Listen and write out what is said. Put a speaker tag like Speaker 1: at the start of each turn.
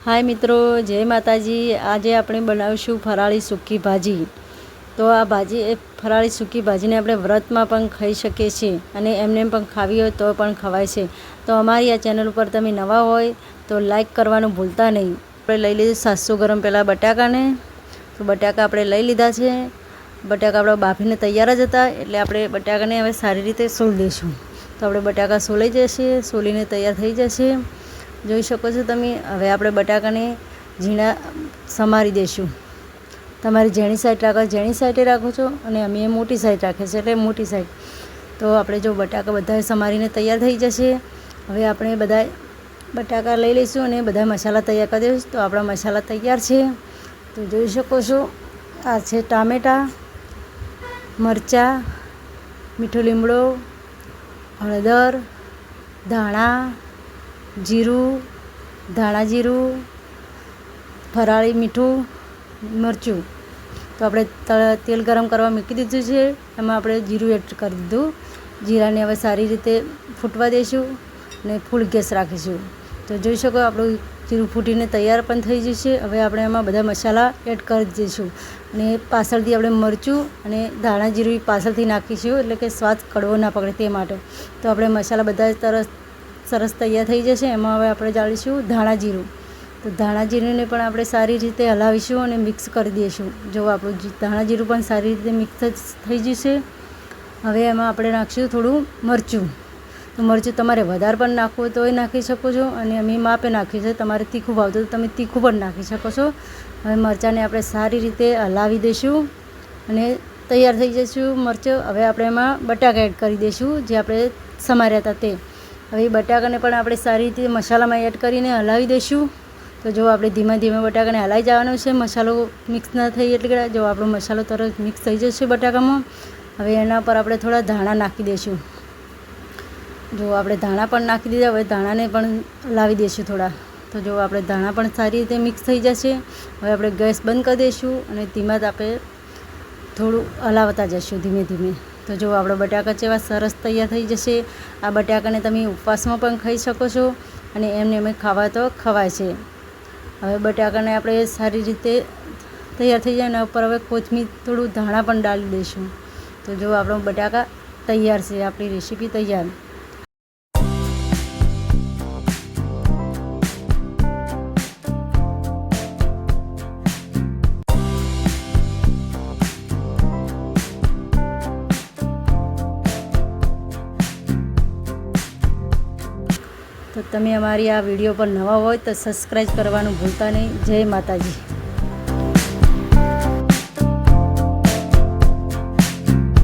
Speaker 1: हाय मित्रों, जय माताजी। आज આપણે બનાવીશું ફરાળી સૂકી ભાજી। તો આ ભાજી ફરાળી સૂકી ભાજીને આપણે વ્રતમાં પણ ખાઈ શકીએ છીએ અને એમને પણ ખાવી હોય તો પણ ખવાય છે। તો અમારી આ ચેનલ ઉપર તમે નવા હોય તો લાઈક કરવાનું ભૂલતા નહીં। આપણે લઈ લીધું 700 ગ્રામ પહેલાં બટાકાને। તો બટાકા આપણે લઈ લીધા છે। બટાકા આપણા બાફીને તૈયાર જ હતા, એટલે આપણે બટાકાને હવે સારી રીતે સોળી દઈશું। તો આપણે બટાકા સોલાઈ જશે, સોલીને તૈયાર થઈ જશે। જોઈ શકો છો તમે। હવે આપણે બટાકાને ઝીણા સમારી દઈશું। તમારી ઝીણી સાઈડ રાખો, ઝીણી સાઈડે રાખો છો, અને અમે મોટી સાઈડ રાખીએ છીએ એટલે મોટી સાઈડ। તો આપણે જો બટાકા બધા સમારીને તૈયાર થઈ જશે। હવે આપણે બધા બટાકા લઈ લઈશું અને બધા મસાલા તૈયાર કરી દઈશું। તો આપણા મસાલા તૈયાર છે। તો જોઈ શકો છો, આ છે ટામેટાં, મરચાં, મીઠો લીમડો, હળદર, ધાણા, જીરું, ધાણા જીરું, ફરાળી મીઠું, મરચું। તો આપણે તેલ ગરમ કરવા મૂકી દીધું છે। એમાં આપણે જીરું એડ કરી દીધું। જીરાને હવે સારી રીતે ફૂટવા દઈશું અને ફૂલ ગેસ રાખીશું। તો જોઈ શકો આપણું જીરું ફૂટીને તૈયાર પણ થઈ જશે। હવે આપણે એમાં બધા મસાલા એડ કરી દઈશું અને પાછળથી આપણે મરચું અને ધાણા જીરું પાછળથી નાખીશું, એટલે કે સ્વાદ કડવો ના પકડે તે માટે। તો આપણે મસાલા બધા સરસ તૈયાર થઈ જશે। એમાં હવે આપણે જાળીશું ધાણા જીરું। તો ધાણા જીરુંને પણ આપણે સારી રીતે હલાવીશું અને મિક્સ કરી દઈશું। જો આપણું ધાણા જીરું પણ સારી રીતે મિક્સ થઈ જશે। હવે એમાં આપણે નાખીશું થોડું મરચું। તો મરચું તમારે વધારે પણ નાખવું હોય તોય નાખી શકો છો, અને અમે માપે નાખ્યું છે। તમારે તીખું ભાવતું તો તમે તીખું પણ નાખી શકો છો। હવે મરચાંને આપણે સારી રીતે હલાવી દઈશું અને તૈયાર થઈ જઈશું મરચું। હવે આપણે એમાં બટાકા એડ કરી દઈશું, જે આપણે સમાર્યા હતા તે। હવે બટાકાને પણ આપણે સારી રીતે મસાલામાં એડ કરીને હલાવી દઈશું। તો જો આપણે ધીમે ધીમે બટાકાને હલાવી જવાનું છે, મસાલો મિક્સ ના થઈ એટલે જો આપણો મસાલો તરત મિક્સ થઈ જશે બટાકામાં। હવે એના પર આપણે થોડા ધાણા નાખી દઈશું। જો આપણે ધાણા પણ નાખી દીધા। હવે ધાણાને પણ હલાવી દઈશું થોડા। તો જો આપણે ધાણા પણ સારી રીતે મિક્સ થઈ જશે। હવે આપણે ગેસ બંધ કરી દઈશું અને ધીમા તાપે થોડું હલાવતા જઈશું ધીમે ધીમે। તો જો આપણો બટાકા જેવા સરસ તૈયાર થઈ જશે। આ બટાકાને તમે ઉપવાસમાં પણ ખાઈ શકો છો અને એમને એમ ખાવા તો ખવાય છે। હવે બટાકાને આપણે સારી રીતે તૈયાર થઈ જાય, એના ઉપર હવે કોથમીર થોડું ધાણા પણ ડાળી દઈશું। તો જો આપણો બટાકા તૈયાર છે, આપણી રેસીપી તૈયાર। તો તમે અમારી આ વિડીયો પર નવા હોય તો સબસ્ક્રાઈબ કરવાનું ભૂલતા નહીં। જય માતાજી।